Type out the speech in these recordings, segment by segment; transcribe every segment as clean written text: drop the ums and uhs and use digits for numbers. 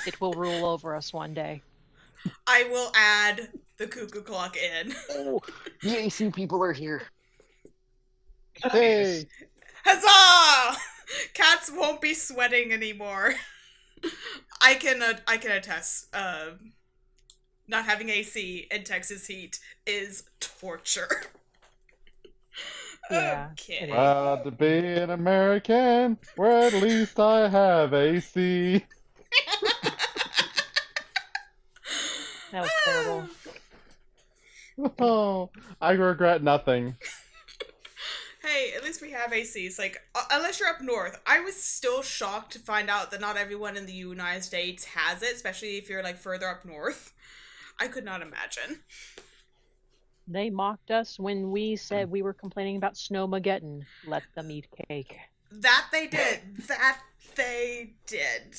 It will rule over us one day. I will add the cuckoo clock in. Oh, the AC people are here. Nice. Hey. Huzzah! Cats won't be sweating anymore. I can attest. Not having AC in Texas heat is torture. Yeah, Okay. it is. Proud to be an American, where at least I have AC. That was terrible. Oh, I regret nothing. Hey, at least we have AC. It's like, unless you're up north. I was still shocked to find out that not everyone in the United States has it, especially if you're like further up north. I could not imagine. They mocked us when we said we were complaining about Snowmageddon. Let them eat cake. That they did. That they did.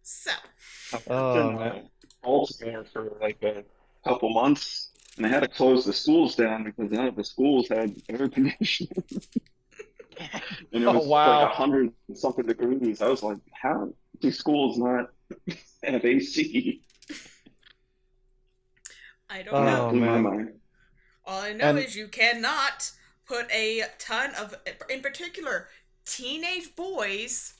So, Oh, I was man. in Baltimore for like a couple months, and they had to close the schools down because none of the schools had air conditioning, and it Oh, was like wow. 100 and something degrees. I was like, how do schools not have AC? I don't And that Oh, know. blew my man. mind. All I know And is you cannot put a ton of, in particular, teenage boys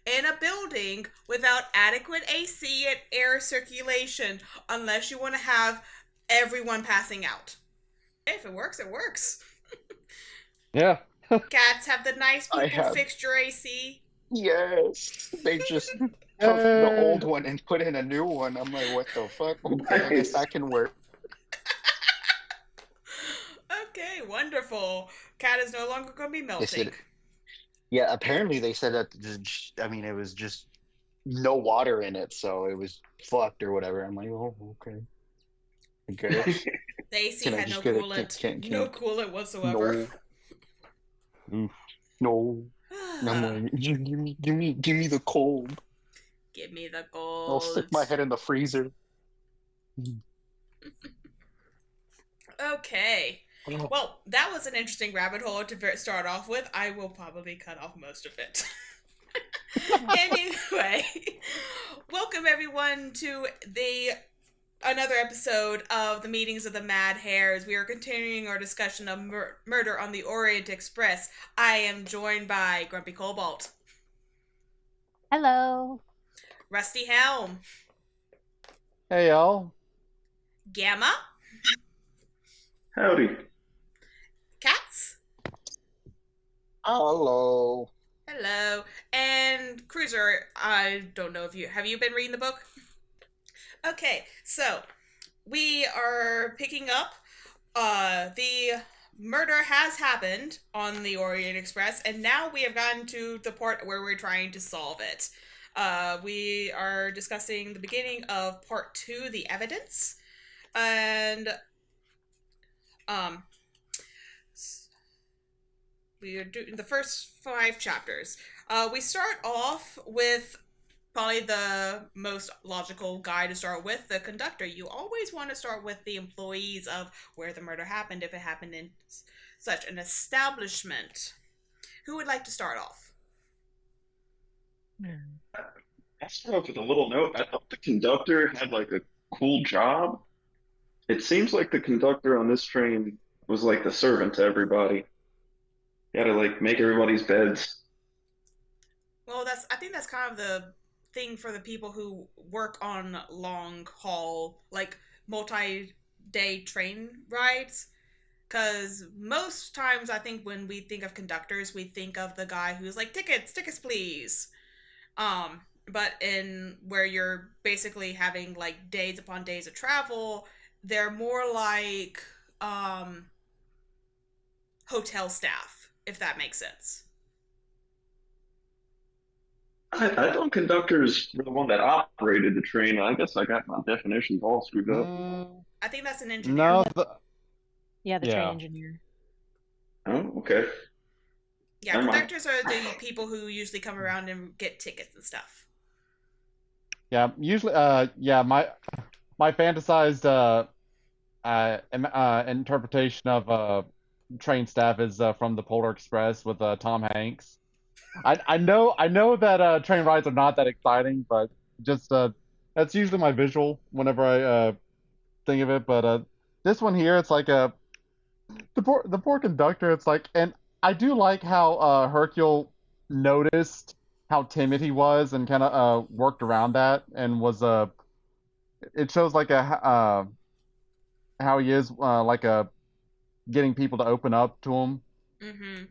in a building without adequate AC and air circulation unless you want to have everyone passing out. If it works, it works. yeah. Cats, have the nice I people have. fixed your AC? Yes. They just took the Yay. old one and put in a new one. I'm like, what the fuck? Okay, I guess Nice. that can work. Okay, wonderful. Cat is no longer going to be They said, melting. yeah, apparently they said that, I mean, it was just no water in it, so it was fucked or whatever. I'm like, oh, okay. I guess. The AC Can I had no just get a, coolant. No coolant whatsoever. no, Oof. no. And I'm like, give me the cold. Give me the I'll stick my gold. head in the freezer. Okay. Well, that was an interesting rabbit hole to start off with. I will probably cut off most of it. Anyway, welcome everyone to another episode of the Meetings of the Mad Hares. We are continuing our discussion of murder on the Orient Express. I am joined by Grumpy Cobalt, Hello. Rusty Helm, Hey, y'all. Gamma, Howdy. Cats, Hello. hello, and Cruiser. I don't know if have you been reading the book? Okay, so we are picking up. The murder has happened on the Orient Express, and now we have gotten to the part where we're trying to solve it. We are discussing the beginning of part 2, the evidence, and um, we are doing the first 5 chapters. We start off with probably the most logical guy to start with, the conductor. You always want to start with the employees of where the murder happened, if it happened in such an establishment. Who would like to start off? I start off with a little note. I thought the conductor had like a cool job. It seems like the conductor on this train was like the servant to everybody. He had to like make everybody's beds. Well, I think that's kind of the thing for the people who work on long haul, like multi-day train rides. Because most times, I think when we think of conductors, we think of the guy who's like, tickets, please. But in where you're basically having like days upon days of travel, they're more like hotel staff, if that makes sense. I thought conductors were the one that operated the train. I guess I got my definitions all screwed up. I think that's an engineer. No, Yeah, the train yeah. engineer. Oh, okay. Yeah, Never mind. conductors are the people who usually come around and get tickets and stuff. Yeah, usually, yeah, my fantasized interpretation of train staff is from the Polar Express with Tom Hanks. I know that train rides are not that exciting, but just that's usually my visual whenever I think of it. But this one here, it's like the poor conductor. It's like, and I do like how Hercule noticed how timid he was and kind of worked around that and was it shows like how he is like getting people to open up to him Mm-hmm.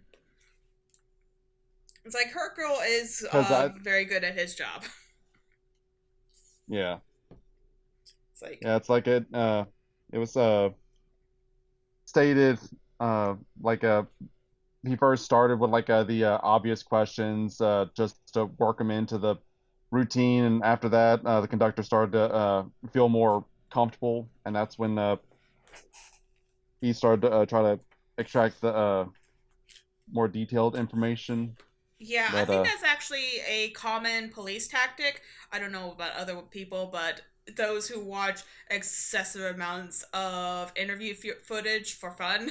It's like Hercule is because I very good at his job. yeah. It's like, Yeah, it's like it was stated like he first started with like the obvious questions just to work him into the routine, and after that the conductor started to feel more comfortable, and that's when he started to try to extract the more detailed information. yeah, I But think that's actually a common police tactic. I don't know about other people, but those who watch excessive amounts of interview footage for fun,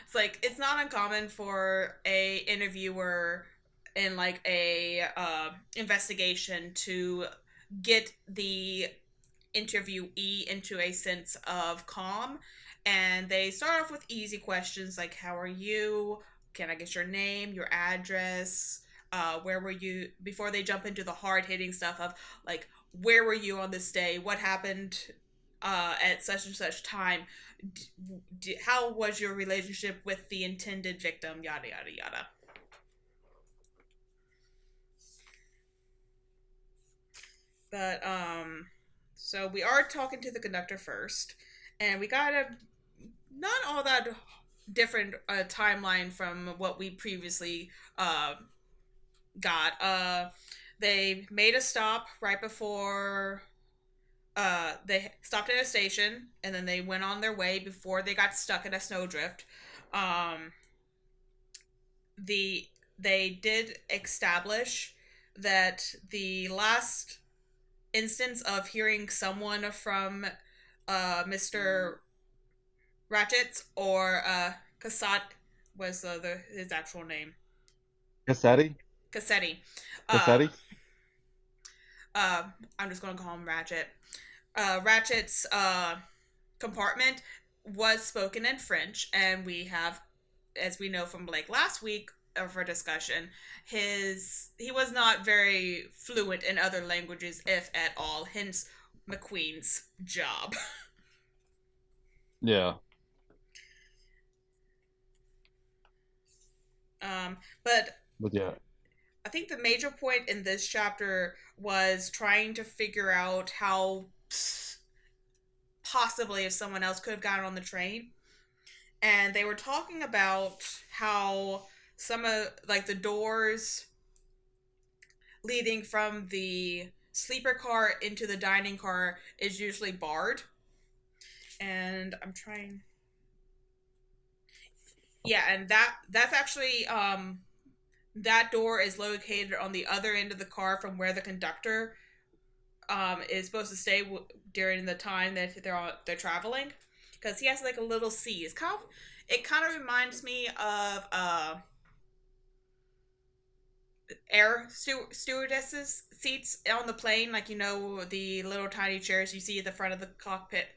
it's like it's not uncommon for a interviewer in like a investigation to get the interviewee into a sense of calm. And they start off with easy questions like, how are you? Can I get your name, your address? Where were you? Before they jump into the hard hitting stuff of, like, where were you on this day? What happened at such and such time? How was your relationship with the intended victim? Yada, yada, yada. But so we are talking to the conductor first, and we got a not all that different timeline from what we previously got. They made a stop right before they stopped at a station, and then they went on their way before they got stuck in a snowdrift. Um, the they did establish that the last instance of hearing someone from Mr. Ratchet's or Cassat was his actual name. Cassetti, Cassetti. Uh, Cassetti, uh, I'm just going to call him Ratchet. Ratchet's compartment was spoken in French, and we have, as we know from like last week of our discussion, he was not very fluent in other languages, if at all. Hence, McQueen's job. yeah. But But yeah, I think the major point in this chapter was trying to figure out how possibly if someone else could have gotten on the train. And they were talking about how some of like the doors leading from the sleeper car into the dining car is usually barred. And I'm trying, yeah, and that's actually that door is located on the other end of the car from where the conductor is supposed to stay during the time that they're traveling, because he has like a little C. It kind of reminds me of stewardesses seats on the plane, like, you know, the little tiny chairs you see at the front of the cockpit,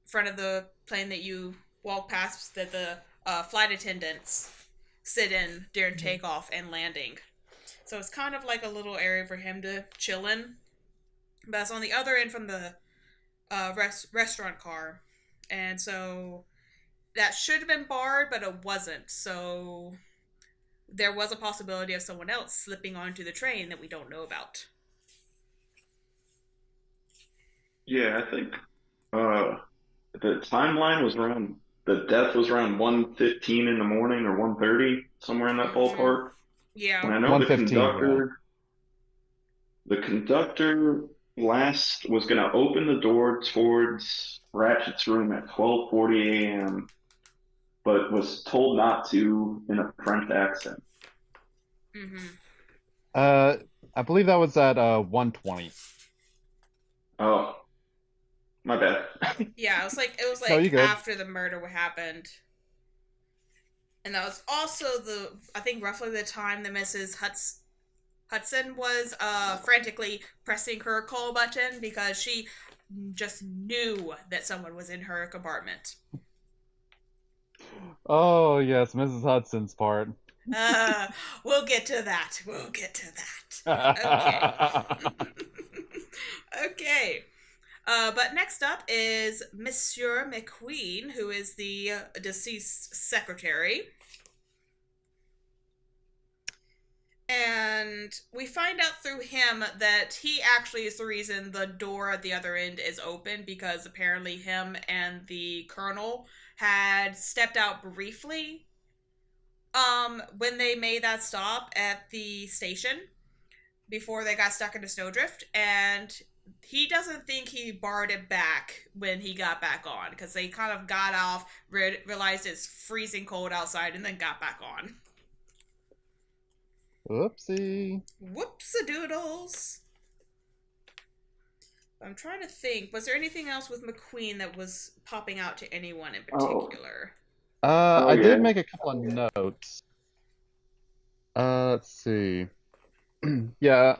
front of the plane that you walk past, that the flight attendants sit in during takeoff and landing. So it's kind of like a little area for him to chill in. But it's on the other end from the restaurant car. And so that should have been barred, but it wasn't. So there was a possibility of someone else slipping onto the train that we don't know about. Yeah, I think the timeline was around the death was around 1:15 in the morning or 1:30, somewhere in that Mm-hmm. ballpark. And Yeah. I know 115. Yeah. the conductor last was going to open the door towards Ratchet's room at 12:40 a.m., but was told not to in a French accent. Mm-hmm. Uh, I believe that was at 120. Oh, my bad. Yeah, it was No, like you good. after the murder happened. And that was also I think roughly the time that Mrs. Hudson was frantically pressing her call button because she just knew that someone was in her compartment. Oh yes, Mrs. Hudson's part. Uh, we'll get to that. We'll get to that. Okay. Okay. But next up is Monsieur McQueen, who is the deceased secretary. And we find out through him that he actually is the reason the door at the other end is open, because apparently him and the colonel had stepped out briefly when they made that stop at the station before they got stuck in a snowdrift, and he doesn't think he barred it back when he got back on, because they kind of got off, realized it's freezing cold outside, and then got back on. Oopsie. Whoops-a-doodles. I'm trying to think. Was there anything else with McQueen that was popping out to anyone in particular? I yeah. did make a couple of notes. Let's see. Yeah.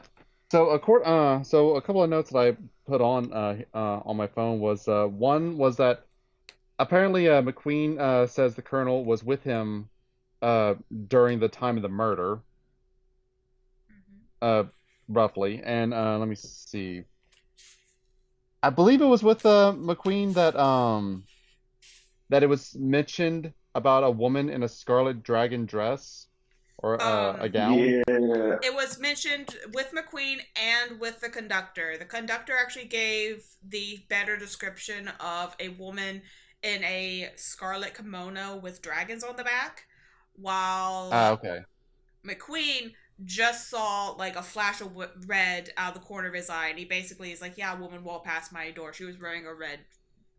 So a couple of notes that I put on my phone was one was that apparently McQueen says the colonel was with him during the time of the murder, uh roughly. And let me see. I believe it was with McQueen that it was mentioned about a woman in a scarlet dragon dress or a gown. Yeah. It was mentioned with McQueen and with the conductor. The conductor actually gave the better description of a woman in a scarlet kimono with dragons on the back, while Okay. McQueen just saw like a flash of red out of the corner of his eye, and he basically is like, "Yeah, a woman walked past my door. She was wearing a red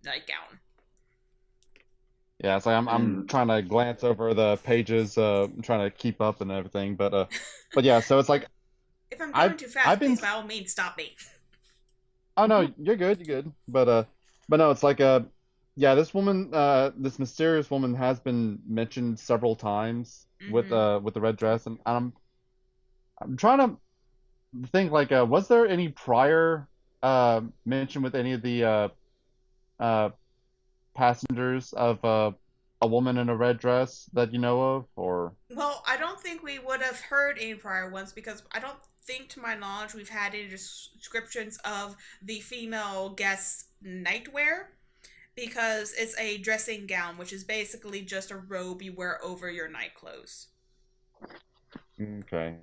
nightgown." Yeah, it's like I'm And trying to glance over the pages, I'm trying to keep up and everything, but yeah, so it's like If I'm I've going too I've fast, been please by all means stop me. oh no, you're good. But no, it's like yeah, this mysterious woman has been mentioned several times Mm-hmm. with the red dress, and I'm trying to think like was there any prior mention with any of the uh passengers of a woman in a red dress that you know of, or Well, I don't think we would have heard any prior ones, because I don't think, to my knowledge, we've had any descriptions of the female guest's nightwear, because it's a dressing gown, which is basically just a robe you wear over your night clothes. okay.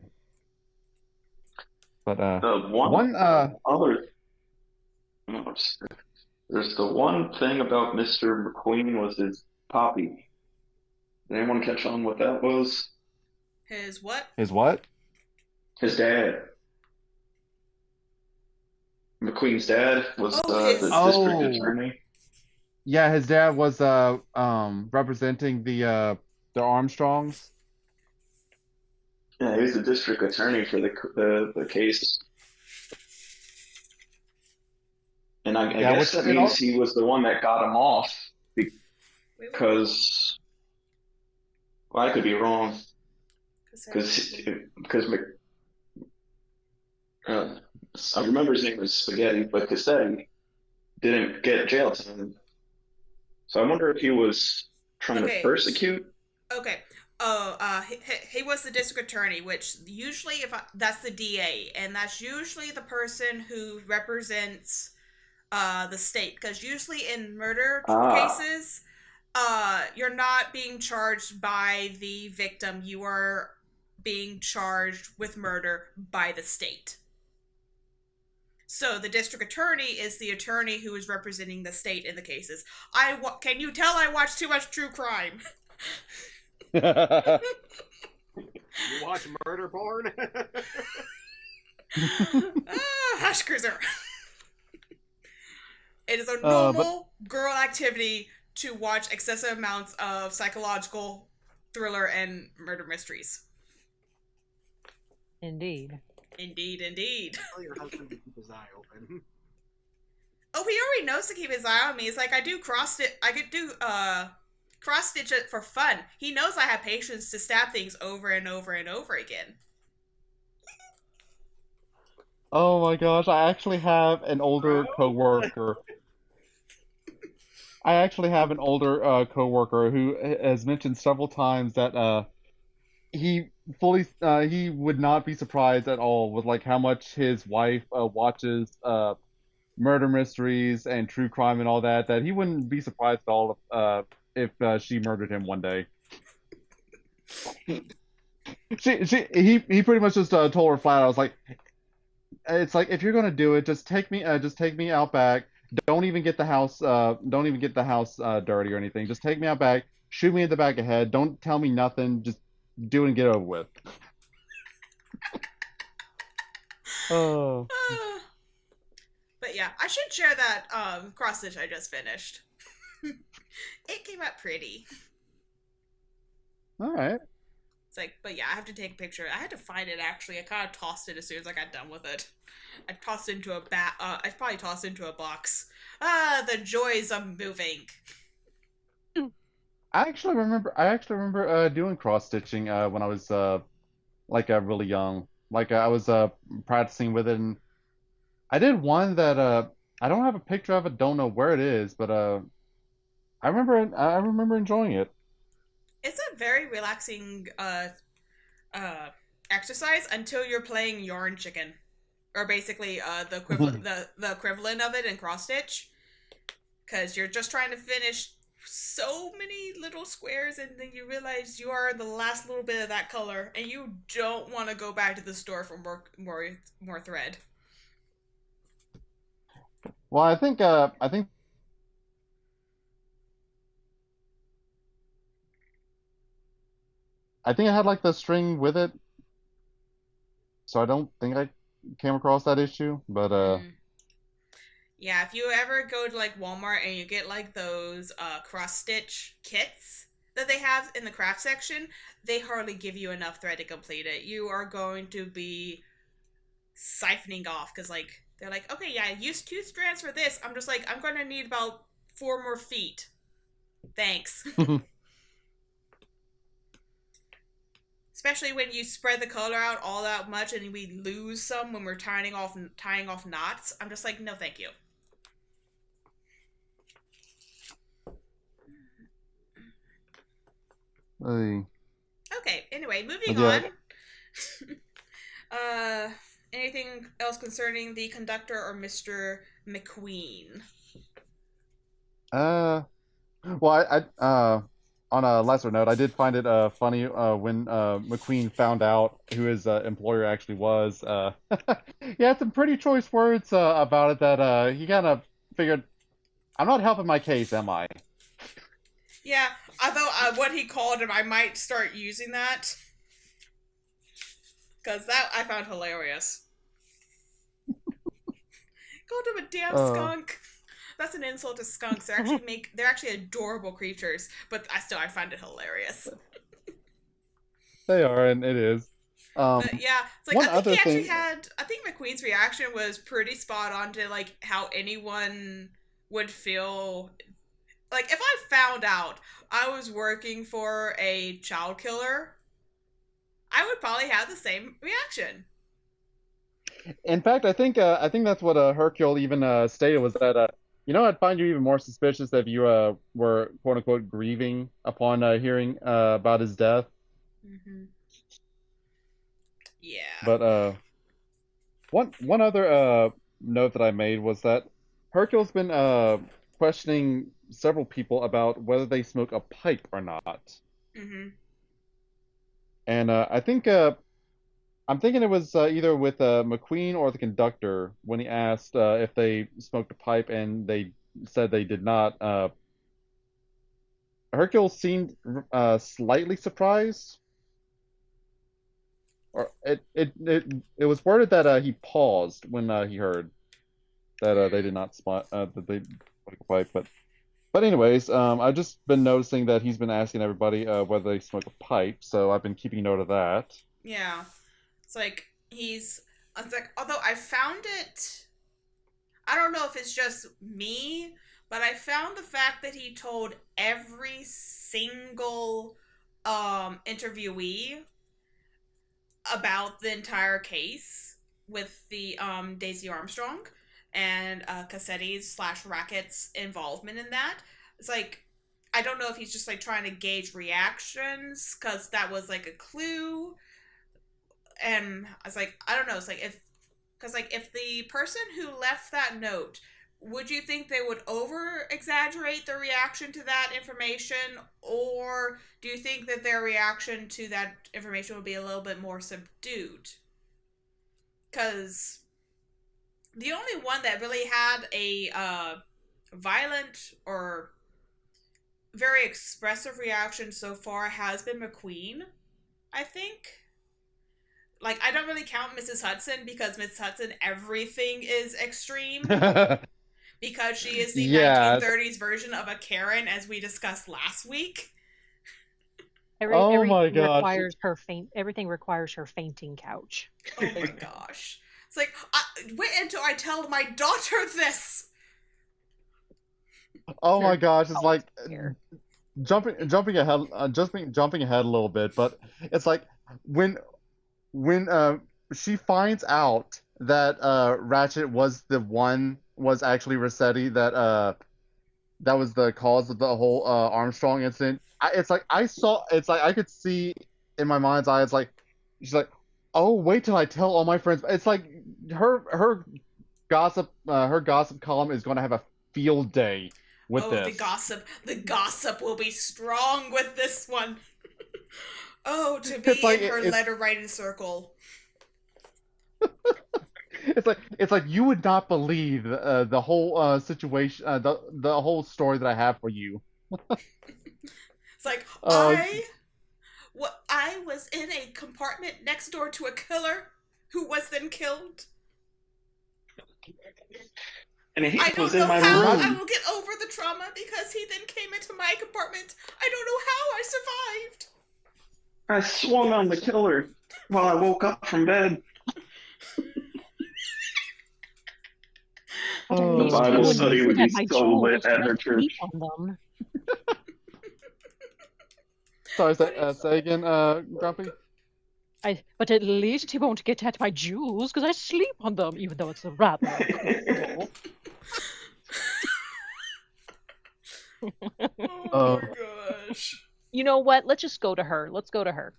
But the one one other, oh, there's the one thing about Mr. McQueen was his poppy. Did anyone catch on what that was? His what? is what? His dad. McQueen's dad was Oh, the his. district Oh, attorney. yeah, his dad was representing the Armstrongs. Yeah, he was the district attorney for the case, and I Yeah, guess which that it means all he was the one that got him off Wait, what? because, well, I could be wrong because Cassetti. because uh, I remember his name was Spaghetti, but Cassetti didn't get jail time. So I wonder if he was trying to Okay. persecute. Okay. Oh, he was the district attorney, which usually, that's the DA, and that's usually the person who represents the state, because usually in murder Ah, cases, you're not being charged by the victim, you are being charged with murder by the state. So the district attorney is the attorney who is representing the state in the cases. Can you tell I watch too much true crime? You watch murder porn? Hush, Cruiser. It is a but normal girl activity to watch excessive amounts of psychological thriller and murder mysteries. Indeed. Indeed, indeed. Tell your husband to keep his eye open. Oh, he already knows to keep his eye on me. It's like I do cross stitch it for fun. He knows I have patience to stab things over and over and over again. Oh my gosh, I actually have an older Bro? coworker. I actually have an older coworker who has mentioned several times that he he would not be surprised at all with like how much his wife watches murder mysteries and true crime and all that, that he wouldn't be surprised at all if she murdered him one day. He pretty much just told her flat. I was like, it's like if you're gonna do it, just take me out back. Don't even get the house dirty or anything. Just take me out back. Shoot me in the back of the head. Don't tell me nothing. Just do it and get over with. Oh. But yeah, I should share that cross stitch I just finished. It came out pretty. All right. It's like, but yeah, I have to take a picture. I had to find it actually. I kind of tossed it as soon as I got done with it. I tossed it into a I probably tossed it into a box. Ah, the joys of moving. I actually remember doing cross stitching when I was like really young. Like I was practicing with it, and I did one that I don't have a picture of it, don't know where it is, but I remember enjoying it. It's a very relaxing uh exercise until you're playing yarn chicken, or basically the equivalent of it in cross stitch, because you're just trying to finish so many little squares, and then you realize you are the last little bit of that color, and you don't want to go back to the store for more thread. Well, I think I had like the string with it, so I don't think I came across that issue. But Mm. Yeah, if you ever go to like Walmart and you get like those cross stitch kits that they have in the craft section, they hardly give you enough thread to complete it. You are going to be siphoning off because like they're like, okay, yeah, use 2 strands for this. I'm just like, I'm going to need about 4 more feet. Thanks. Especially when you spread the color out all that much and we lose some when we're tying off knots. I'm just like, no, thank you. uh, Okay, anyway, moving yeah, on. uh, anything else concerning the conductor or Mr. McQueen? uh, well, on a lesser note, I did find it funny when McQueen found out who his employer actually was. He had some pretty choice words about it that he kind of figured, I'm not helping my case, am I? Yeah, I thought what he called him, I might start using that. Because that I found hilarious. Called him a damn Uh, skunk. That's an insult to skunks. They're actually adorable creatures, but I find it hilarious. they are, and it is. But yeah, it's like One other thing, I think McQueen's reaction was pretty spot on to like how anyone would feel. Like if I found out I was working for a child killer, I would probably have the same reaction. in fact, I think that's what Hercule even stated was that you know, I'd find you even more suspicious if you were quote unquote grieving upon hearing about his death. Mm-hmm. Yeah. But one other note that I made was that Hercule's been questioning several people about whether they smoke a pipe or not. Mm-hmm. And I'm thinking it was either with McQueen or the conductor when he asked if they smoked a pipe and they said they did not. Hercule seemed slightly surprised, or it was worded that he paused when he heard that they Mm. did not spot that they smoked a pipe. But anyways, I've just been noticing that he's been asking everybody whether they smoke a pipe, so I've been keeping note of that. Yeah. It's like it's like although I found it I don't know if it's just me, but I found the fact that he told every single interviewee about the entire case. with the Daisy Armstrong and Cassetti's slash Racket's involvement in that. It's like I don't know if he's just like trying to gauge reactions because that was like a clue, and I was like, I don't know. It's like if the person who left that note, would you think they would over exaggerate the reaction to that information, or do you think that their reaction to that information would be a little bit more subdued? Because the only one that really had a violent or very expressive reaction so far has been McQueen, I think. Like, I don't really count Mrs. Hudson because Mrs. Hudson, everything is extreme because she is the Yeah. 1930s version of a Karen, as we discussed last week. Oh my Everything God. requires her everything requires her fainting couch. Oh my gosh. It's like, wait until I tell my daughter this. Oh my gosh, it's like Here. jumping ahead, jumping ahead a little bit, but it's like when she finds out that Ratchet was actually Rossetti, that was the cause of the whole Armstrong incident. It's like I could see in my mind's eye. It's like she's like, oh, wait till I tell all my friends. It's like her gossip column is going to have a field day with this. The gossip will be strong with this one. Oh, to be It's like- in her it's- letter writing circle. It's like you would not believe the whole situation, the whole story that I have for you. It's like Oh. I was in a compartment next door to a killer who was then killed. And he I was don't know in my how I room. will get over the trauma because he then came into my compartment. I don't know how I survived. I swung on the killer while I woke up from bed. But at Oh. least The Bible you wouldn't study sit would be at my so jewels lit at when I her church. sleep on them. Sorry, say again, Grumpy. But at least he won't get at my jewels because I sleep on them, even though it's rather uncomfortable. Oh my gosh. You know what? Let's just go to her. Let's go to her.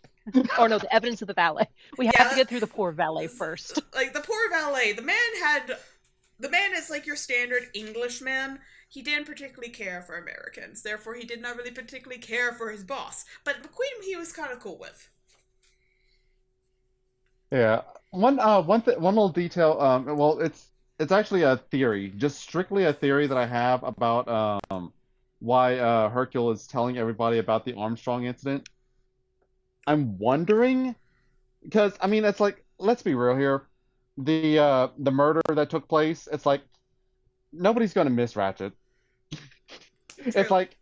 Or no, the evidence of the valet. We have Yeah, to get through the poor valet first. Like the poor valet, the man is like your standard Englishman. He didn't particularly care for Americans, therefore he did not really particularly care for his boss. But McQueen he was kind of cool with. Yeah. One little detail. Well, it's actually a theory, just strictly a theory that I have about why Hercule is telling everybody about the Armstrong incident. I'm wondering, because I mean, it's like, let's be real here, the murder that took place. It's like nobody's gonna miss Ratchet. It's like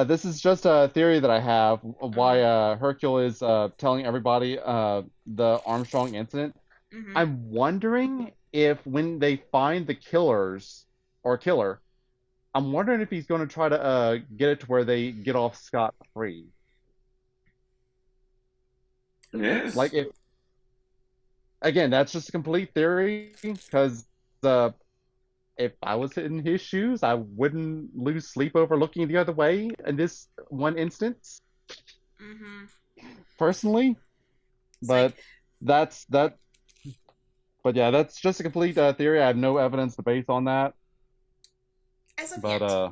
this is just a theory that I have of why Hercule is telling everybody the Armstrong incident. Mm-hmm. I'm wondering if when they find the killer, I'm wondering if he's going to try to get it to where they get off scot-free. Yes. Like if, again, that's just a complete theory because if I was in his shoes, I wouldn't lose sleep over looking the other way in this one instance, Mm-hmm. personally. But that's that. But yeah, that's just a complete theory. I have no evidence to base on that. As of But yet.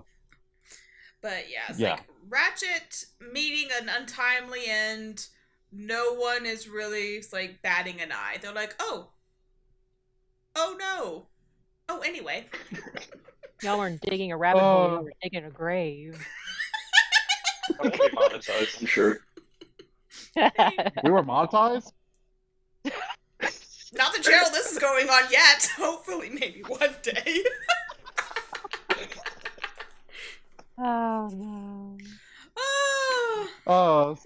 But yeah, it's yeah. like Ratchet meeting an untimely end. No one is really like batting an eye. They're like, oh no. Oh, anyway. Y'all weren't digging a rabbit hole, you were digging a grave. Probably monetized, I'm sure. We were monetized? Not the channel this is going on yet. Hopefully, maybe one day. Oh no. Oh, Oh,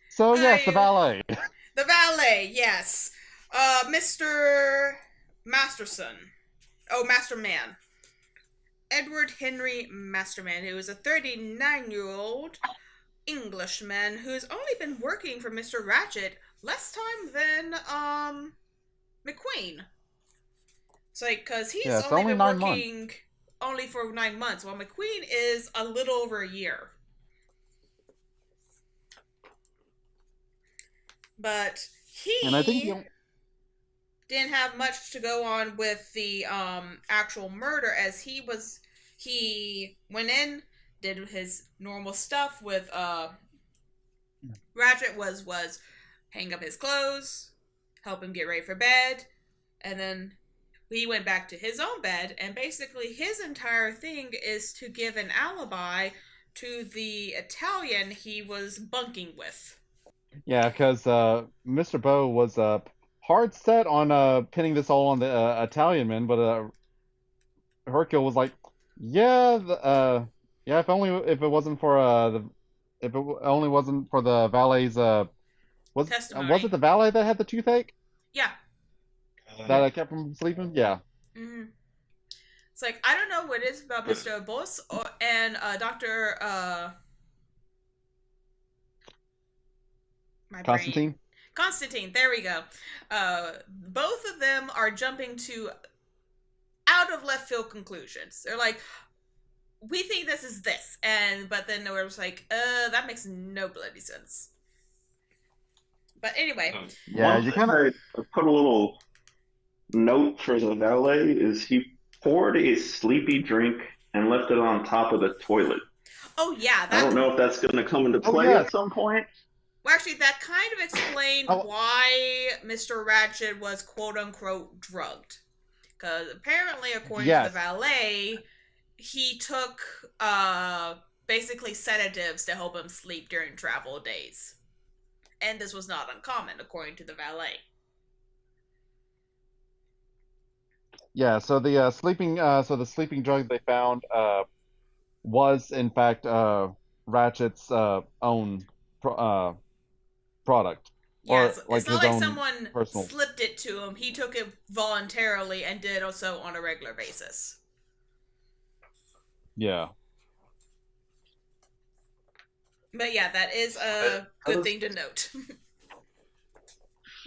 so yes, the I- valet. the valet, yes. Mr. Masterson. Oh, Masterman. Edward Henry Masterman, who is a 39-year-old Englishman who's only been working for Mr. Ratchet less time than McQueen. It's like, because he's Yeah, it's only only been 9 months. working only for 9 months, while McQueen is a little over a year. But And I think the he only, didn't have much to go on with the actual murder, as he went in, did his normal stuff with Ratchet, was hang up his clothes, help him get ready for bed, and then he went back to his own bed, and basically his entire thing is to give an alibi to the Italian he was bunking with. yeah, because Mr. Bow was hard set on pinning this all on the Italian men, but Hercule was like, yeah, yeah, if it wasn't for if it only wasn't for the valet's was it Testimony. the valet that had the toothache Yeah. that I kept from sleeping? Yeah, Mm-hmm. It's like, I don't know what it is about Mr. Boss and Dr. My brain. Constantine. Constantine, there we go. Both of them are jumping to out of left field conclusions. They're like, we think this is this, but then they were just like, that makes no bloody sense. But anyway, Yeah, One you thing kind of. I put a little note for the valet is he poured a sleepy drink and left it on top of the toilet. oh yeah, I don't that. know if that's going to come into Oh play yes. at some point. Well, actually, that kind of explained Oh, why Mr. Ratchet was quote unquote drugged. Because apparently, according to the yes. valet, he took basically sedatives to help him sleep during travel days. And this was not uncommon, according to the valet. Yeah, so the sleeping drug they found was in fact Ratchet's own product, Yeah, or it's like not his like own someone personal. slipped it to him. He took it voluntarily and did so on a regular basis. Yeah. But yeah, that is a How good does, thing to note.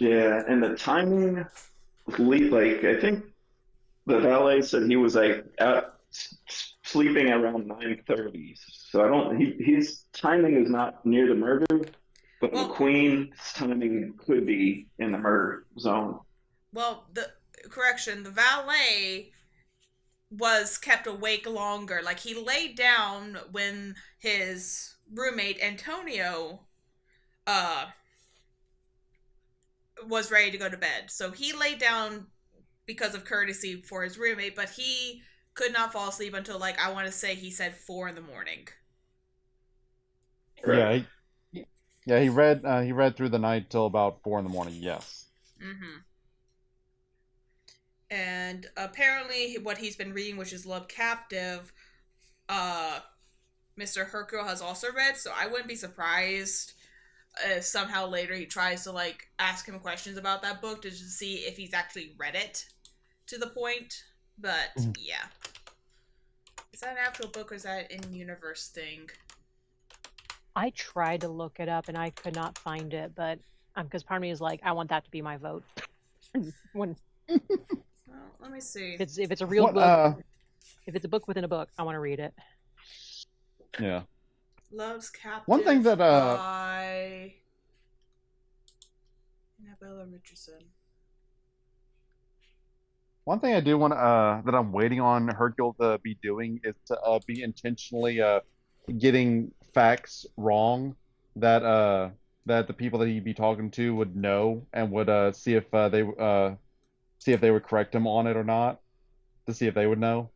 yeah, and the timing, like I think the valet said he was like out sleeping around 9:30. So I don't. His timing is not near the murder, but well, McQueen's timing could be in the murder zone. the correction, the valet was kept awake longer. Like, he laid down when his roommate Antonio uh was ready to go to bed. So he laid down because of courtesy for his roommate, but he could not fall asleep until, like, I want to say he said 4 in the morning. Yeah, Correct. yeah, he read through the night till about 4 in the morning. Yes. Mm-hmm. And apparently, what he's been reading, which is Love Captive, uh, Mr. Hercule has also read, so I wouldn't be surprised if somehow later he tries to, like, ask him questions about that book to just see if he's actually read it to the point. But yeah, is that an actual book or is that an in-universe thing? I tried to look it up and I could not find it, but because part of me is like, I want that to be my vote. When Well, let me see. if it's a real What? book, if it's a book within a book, I want to read it. Yeah. Love's Captive One thing that by Annabella Richardson. One thing I do want that I'm waiting on Hercule to be doing is to be intentionally getting facts wrong that that the people that he'd be talking to would know and would see if they would correct him on it or not, to see if they would know,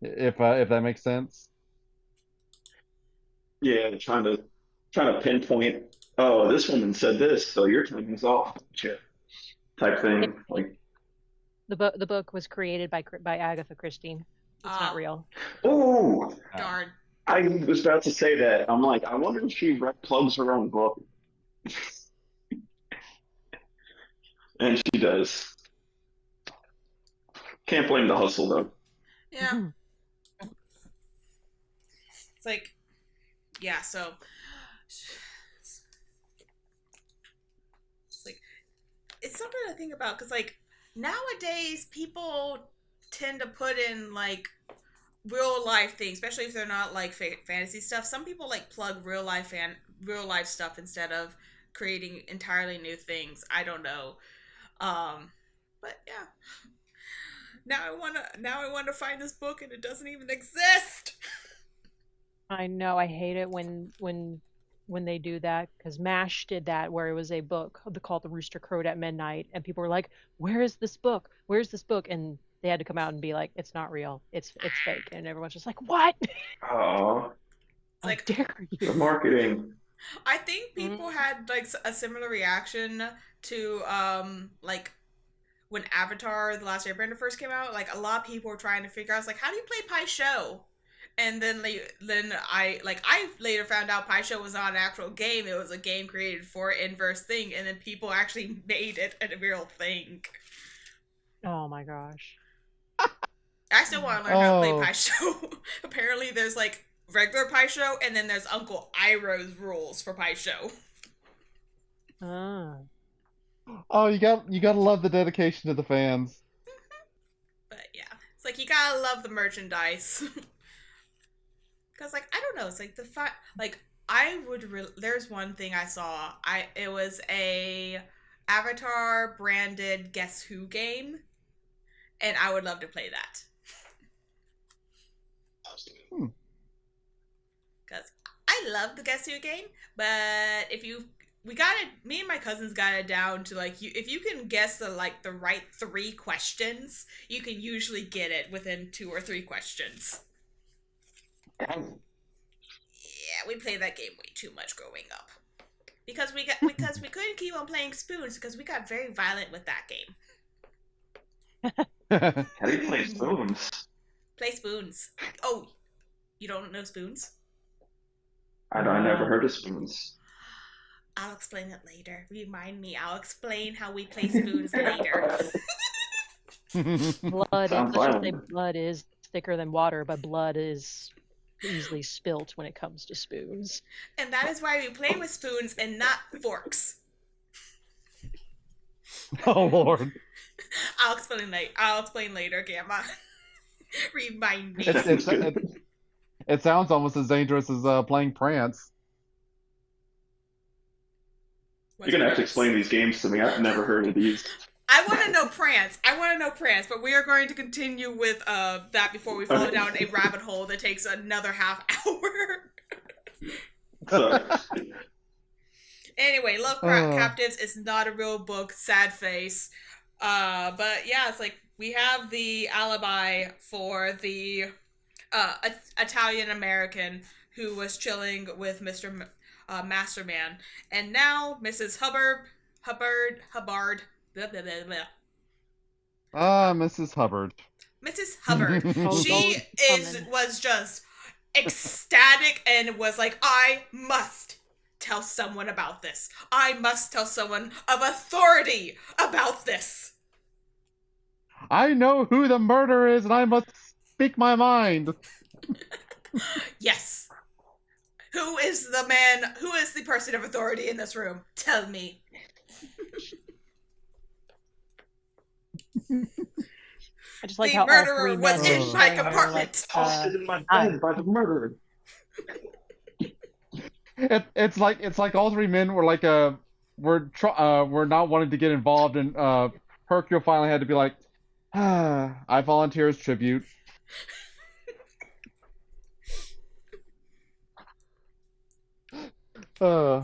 if that makes sense. Yeah, trying to pinpoint. Oh, this woman said this, so your timing's off. Shit, type It, thing. Like, the book was created by Agatha Christie. It's not real. oh, Darn. I was about to say that. I'm like, I wonder if she plugs her own book, and she does. Can't blame the hustle though. Yeah. Mhm. It's like, yeah, so it's something to think about because like nowadays people tend to put in like real life things, especially if they're not like fantasy stuff. Some people like plug real life stuff instead of creating entirely new things. I don't know. But yeah. Now I wanna find this book and it doesn't even exist. I know. I hate it when they do that because Mash did that where it was a book called The Rooster Crowed at Midnight, and people were like, "Where is this book? Where's this book?" And they had to come out and be like, "It's not real. It's fake." And everyone's just like, "What? Oh, It's How like dare the you?" marketing. I think Mm. people had like a similar reaction to like when Avatar: The Last Airbender first came out. Like a lot of people were trying to figure out like how do you play Pai Sho? And then I later found out Pai Sho was not an actual game. It was a game created for Inverse thing, and then people actually made it a real thing. Oh my gosh. I still want to learn how to play Oh, Pai Sho. Apparently, there's like regular Pai Sho, and then there's Uncle Iroh's rules for Pai Sho. Ah. oh, you gotta love the dedication to the fans. But yeah, it's like you gotta love the merchandise. Because like I don't know, it's like like I would there's one thing I saw. It was a Avatar branded Guess Who game, and I would love to play that Hmm. because I love the Guess Who game. But if you we got it, me and my cousins got it down to like if you can guess the right 3 questions, you can usually get it within 2 or 3 questions. Yeah, we played that game way too much growing up because we couldn't keep on playing spoons because we got very violent with that game. How do you play spoons? Play spoons. Oh, you don't know spoons? I never heard of spoons. I'll explain it later. Remind me. I'll explain how we play spoons later. Blood, Sounds let's just say violent. blood is thicker than water, but blood is easily spilt when it comes to spoons. And that is why we play with spoons and not forks. oh Lord, I'll explain later, Gamma. Remind me. it sounds almost as dangerous as playing Prance. What's You're gonna have to Prance? explain these games to me. I've never heard of these. I want to know Prance, but we are going to continue with that before we fall down a rabbit hole that takes another half hour. So, Anyway, Lovecraft Oh. Captives is not a real book, sad face. But yeah, it's like we have the alibi for the Italian American who was chilling with Mr. Masterman, and now Mrs. Hubbard, blah, blah, blah, blah. Ah, Mrs. Hubbard. Mrs. Hubbard. Oh, She don't was just ecstatic and was like, I must tell someone about this. I must tell someone of authority about this. I know who the murderer is, and I must speak my mind. Yes. Who is the person of authority in this room? Tell me. I just like The how all murderer three was men in are my sharing their, compartment. tossed in my I- bed by the murderer. It's like all 3 men were like we're not wanting to get involved, and Hercule finally had to be like, I volunteer as tribute. Uh,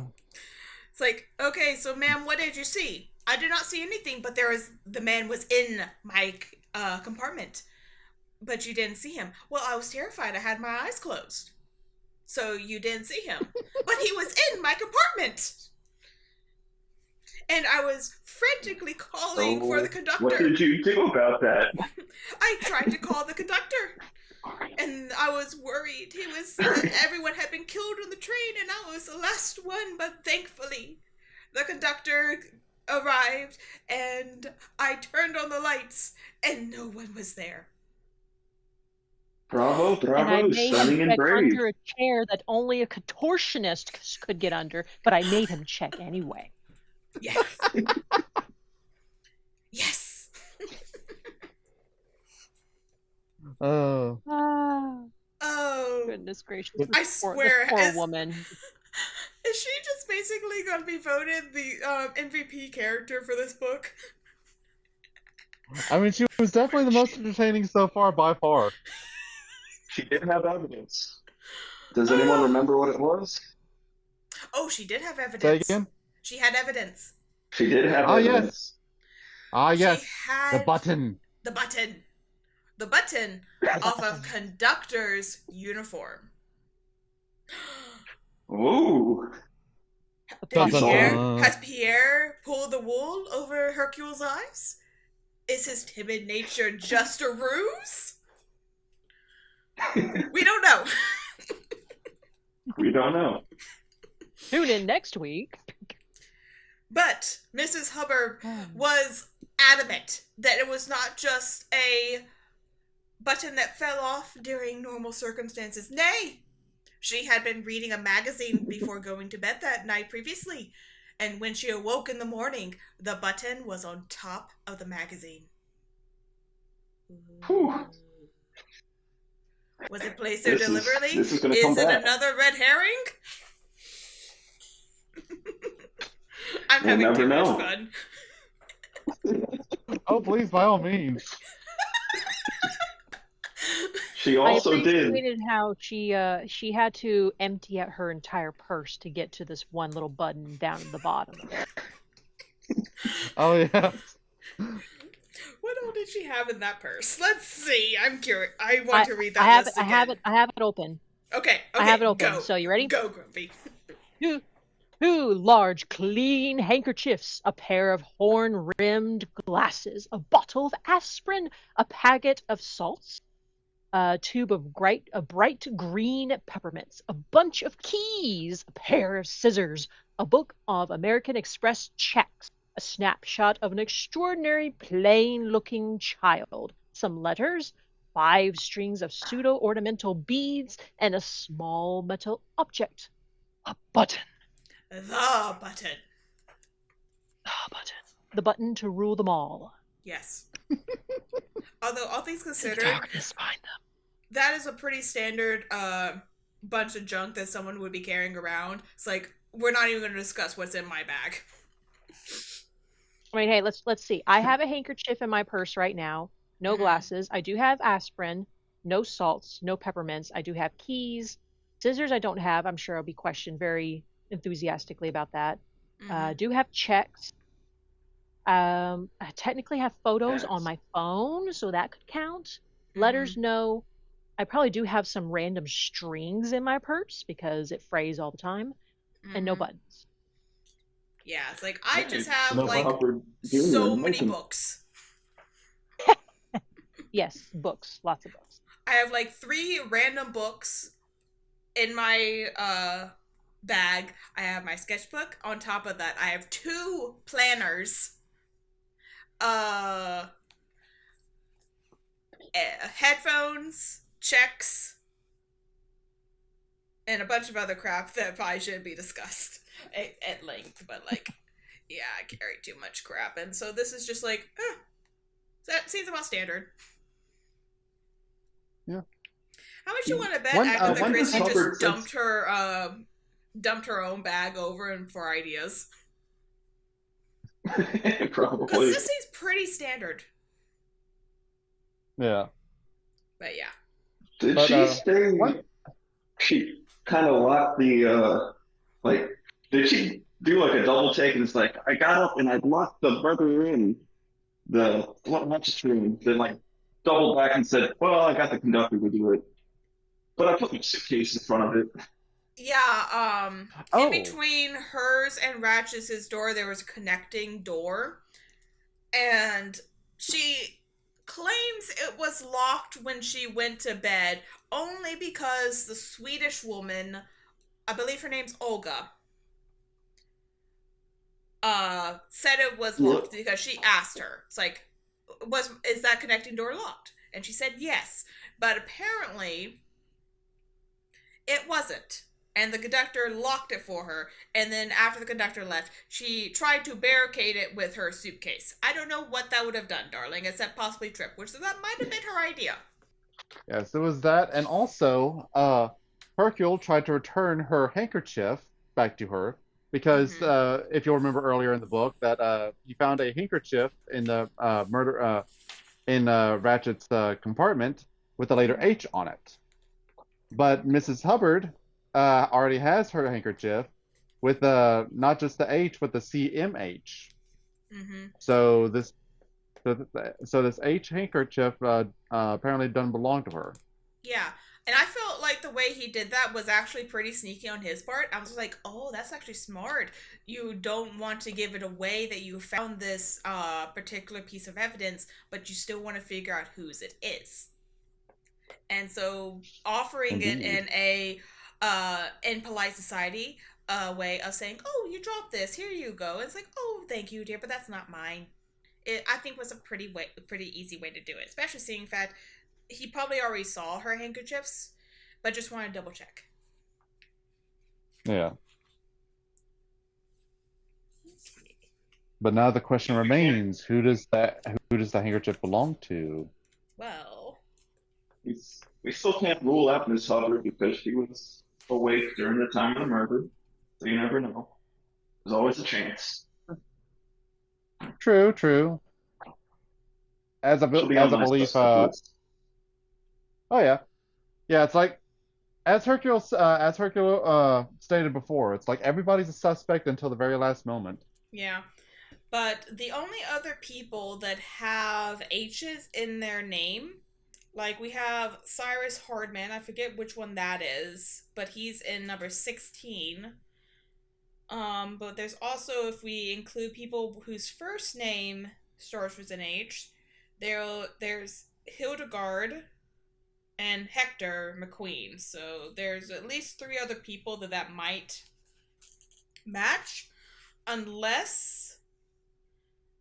It's like, okay, so ma'am, what did you see? I did not see anything, but the man was in my compartment. But you didn't see him. Well, I was terrified. I had my eyes closed. So you didn't see him. But he was in my compartment. And I was frantically calling for the conductor. What did you do about that? I tried to call the conductor. And I was worried. Everyone had been killed on the train, and I was the last one. But thankfully, the conductor arrived, and I turned on the lights, and no one was there. Bravo, and I bravo, made stunning him and check brave. under a chair that only a contortionist could get under, but I made him check anyway. Yes. Yes. Oh. Ah, Oh, goodness gracious. I This swear, poor is woman. she just basically gonna be voted the MVP character for this book? I mean, she was definitely the most entertaining so far by far. She did have evidence. Does anyone Oh, remember what it was? oh, she did have Say evidence. again? She had evidence. She did have Ah, yes. evidence. Ah, She yes. The had button. the button. The button The off of button. conductor's uniform. Ooh. The Dun, dun, Pierre, dun. has Pierre pulled the wool over Hercule's eyes? Is his timid nature just a ruse? We don't know. We don't know. Tune in next week. But Mrs. Hubbard was adamant that it was not just a button that fell off during normal circumstances. Nay, she had been reading a magazine before going to bed that night previously, and when she awoke in the morning, the button was on top of the magazine. Whew. Was it placed there deliberately? This is going to come Is it back. another red herring? I'm We'll having never too know. much fun. Oh, please, by all means. She I also did. appreciated how she had to empty out her entire purse to get to this one little button down at the bottom of it. Oh, yeah. What all did she have in that purse? Let's see. I'm curious. I want to read that I have list it. again. I have it open. Okay. I have it open. Go. So you ready? Go, Grumpy. Two large, clean handkerchiefs, a pair of horn-rimmed glasses, a bottle of aspirin, a packet of salts, a tube of bright green peppermints, a bunch of keys, a pair of scissors, a book of American Express checks, a snapshot of an extraordinary plain-looking child, some letters, 5 strings of pseudo-ornamental beads, and a small metal object. A button. The button. The button. The button to rule them all. Yes. Although, all things The considered, darkness find them. that is a pretty standard bunch of junk that someone would be carrying around. It's like, we're not even going to discuss what's in my bag. I mean, hey, let's see. I have a handkerchief in my purse right now. No Mhm. glasses. I do have aspirin. No salts. No peppermints. I do have keys. Scissors I don't have. I'm sure I'll be questioned very enthusiastically about that. Mhm. Do have checks. I technically have photos on Yes. my phone, so that could count. Mm-hmm. Letters, no. I probably do have some random strings in my purse because it frays all the time, and no Mhm. buttons. Yeah, it's like, I Hey, just have, no like, Hubbard Jr. so many making- books. Yes, books, lots of books. I have, like, 3 random books in my bag. I have my sketchbook. On top of that, I have 2 planners. Headphones, checks, and a bunch of other crap that probably shouldn't be discussed at length. But, like, yeah, I carry too much crap. And so this is just like, that seems about standard. Yeah. How much you want to bet When- Agatha when does Christie Hubbard just sense- dumped her own bag over and for ideas? Because Probably. this seems pretty standard. Yeah. But yeah. Did But, she stay? what? She kind of locked the like. Did she do like a double take and it's like I got up and I locked the brother in the lunch room, then like doubled back and said, "Well, I got the conductor to do it, but I put my suitcase in front of it." Yeah, Oh. in between hers and Ratch's door, there was a connecting door. And she claims it was locked when she went to bed, only because the Swedish woman, I believe her name's Olga, said it was locked because she asked her. It's like, is that connecting door locked? And she said yes. But apparently, it wasn't. and the conductor locked it for her. And then after the conductor left, she tried to barricade it with her suitcase. I don't know what that would have done, darling, except possibly trip, which that might have been her idea. Yes, it was that, and also, Hercule tried to return her handkerchief back to her because, Mm-hmm. if you'll remember earlier in the book, that he found a handkerchief in the murder in Ratchet's compartment with the letter Mm-hmm. H on it. But Mrs. Hubbard already has her handkerchief with not just the H, but the CMH. Mm-hmm. So this H handkerchief apparently doesn't belong to her. Yeah. And I felt like the way he did that was actually pretty sneaky on his part. I was like, oh, that's actually smart. You don't want to give it away that you found this particular piece of evidence, but you still want to figure out whose it is. And so offering it Indeed. in a in polite society way of saying, oh, you dropped this, here you go. It's like, oh, thank you, dear, but that's not mine. I think was a pretty easy way to do it, especially seeing that he probably already saw her handkerchiefs, but just wanted to double check. Yeah. But now the question remains: who does the handkerchief belong to? Well, We still can't rule out Miss Hubbard because she was awake during the time of the murder, so you never know. There's always a chance. True, true. As I She'll be as on I my believe, suspect list. oh yeah, yeah. It's like as Hercule stated before, it's like everybody's a suspect until the very last moment. yeah. But the only other people that have H's in their name, like we have Cyrus Hardman, I forget which one that is, but he's in number 16. But there's also, if we include people whose first name starts with an H, there's Hildegard and Hector McQueen. So there's at least 3 other people that might match, unless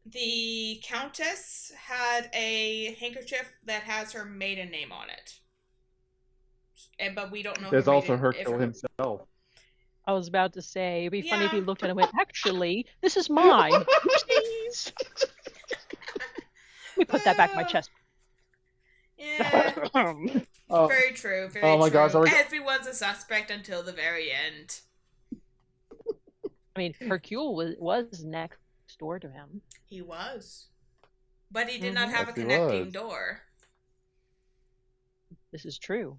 the Countess had a handkerchief that has her maiden name on it. But we don't know her There's also maiden if Hercule her. himself. I was about to say, it'd be funny if Yeah. he looked at it and went, actually, this is mine. Oopsies. Let me put that back in my chest. Yeah. Oh, Very true. Very oh my true. gosh, Everyone's a suspect until the very end. I mean, Hercule was next door to him. He was. But he did not have yes, a he connecting was. door. This is true.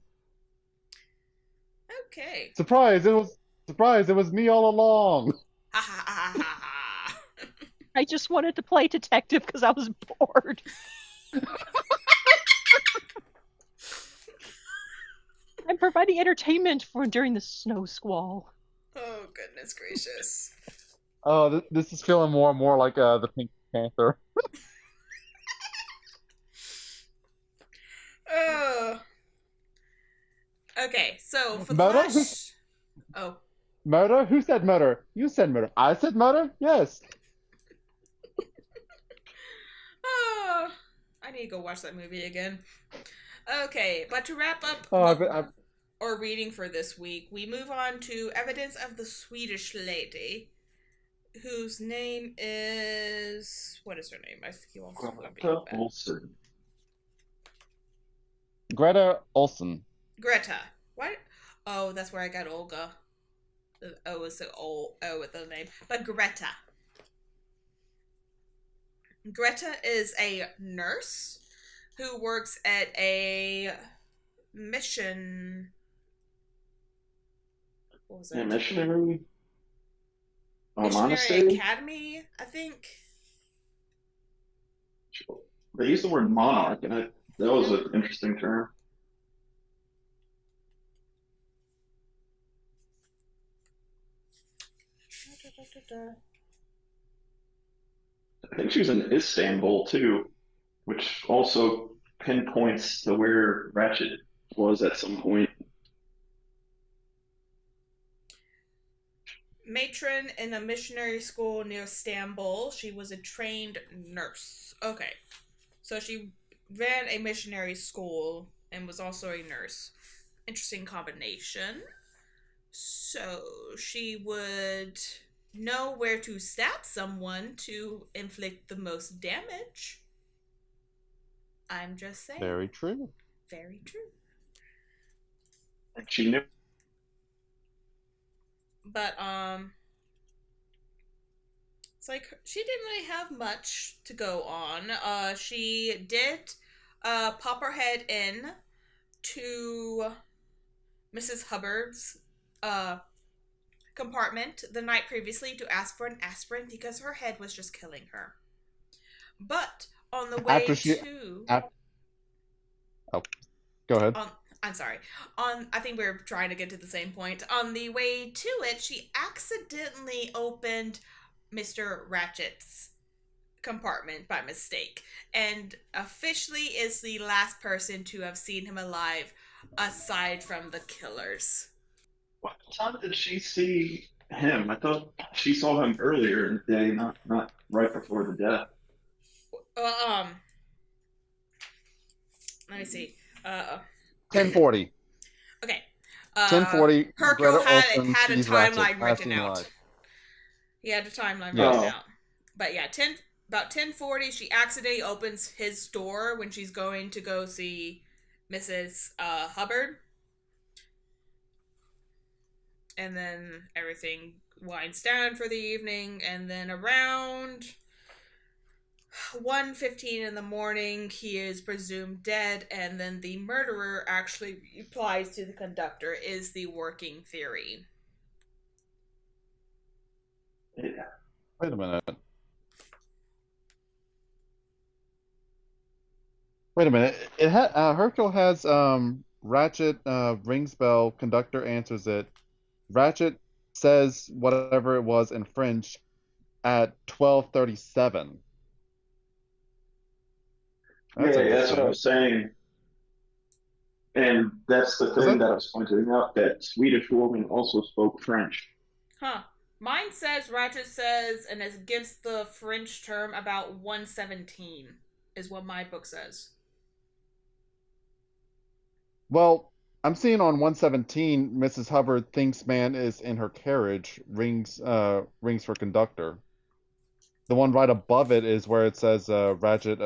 Okay. Surprise! It was me all along. Ha ha ha ha ha. I just wanted to play detective because I was bored. I'm providing entertainment for during the snow squall. Oh, goodness gracious. Oh, this is feeling more and more like the Pink Panther. Oh. Okay, so for the Murder? last. Oh. Murder? Who said murder? You said murder. I said murder? Yes. Oh. I need to go watch that movie again. Okay, but to wrap up or reading for this week, we move on to Evidence of the Swedish Lady, whose name is. What is her name? I think you all Greta Olsen. Greta Olsen. Greta. What? Oh, that's where I got Olga. The O is the O with the name. But Greta. Greta is a nurse who works at a mission. What was it? Yeah, missionary. Missionary Monastery? Academy, I think. They use the word monarch, and that was an interesting term. I think she was in Istanbul too, which also pinpoints to where Ratchet was at some point. Matron in a missionary school near Istanbul. She was a trained nurse. Okay. So she ran a missionary school and was also a nurse. Interesting combination. So she would know where to stab someone to inflict the most damage. I'm just saying. Very true. Very true. And she knew. But it's like she didn't really have much to go on. She did pop her head in to Mrs. Hubbard's uh compartment the night previously to ask for an aspirin because her head was just killing her. But on the way After she, to af oh, go ahead. I'm sorry. I think we're trying to get to the same point. On the way to it, she accidentally opened Mr. Ratchet's compartment by mistake, and officially is the last person to have seen him alive, aside from the killers. What time did she see him? I thought she saw him earlier in the day, not right before the death. Uh, let me see. 1040. Okay. 1040. Hercule Greta Olson had a sees Ratchet timeline last written seen out. alive. He had a timeline Yes. written out. But yeah, about 10:40, she accidentally opens his door when she's going to go see Mrs. Hubbard. And then everything winds down for the evening, and then around 1:15 in the morning, he is presumed dead, and then the murderer actually replies to the conductor, is the working theory. Yeah. Wait a minute. Wait a minute. Hercule has Ratchet rings bell, conductor answers it. Ratchet says whatever it was in French at 12:37. Yeah, That's that's what I interesting. was saying. And that's the Was thing that that I was pointing out, that Swedish woman also spoke French. Huh. Mine says, Ratchet says, and it gives the French term about 1:17, is what my book says. Well, I'm seeing on 117, Mrs. Hubbard thinks man is in her carriage, rings for conductor. The one right above it is where it says Ratchet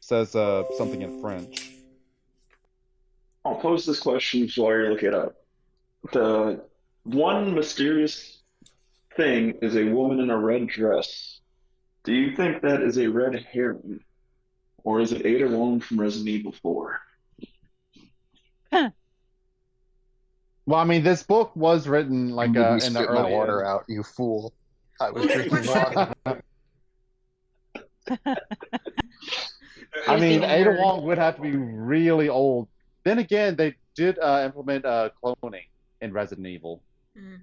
says something in French. I'll pose this question while you look it up. The one mysterious thing is a woman in a red dress. Do you think that is a red herring? Or is it Ada Wong from Resident Evil 4? Well, I mean, this book was written You like made me in the spit my early. water out, you fool. I was What was the drinking question? water. I mean, Using Ada words. Wong would have to be really old. Then again, they did implement cloning in Resident Evil. Hmm.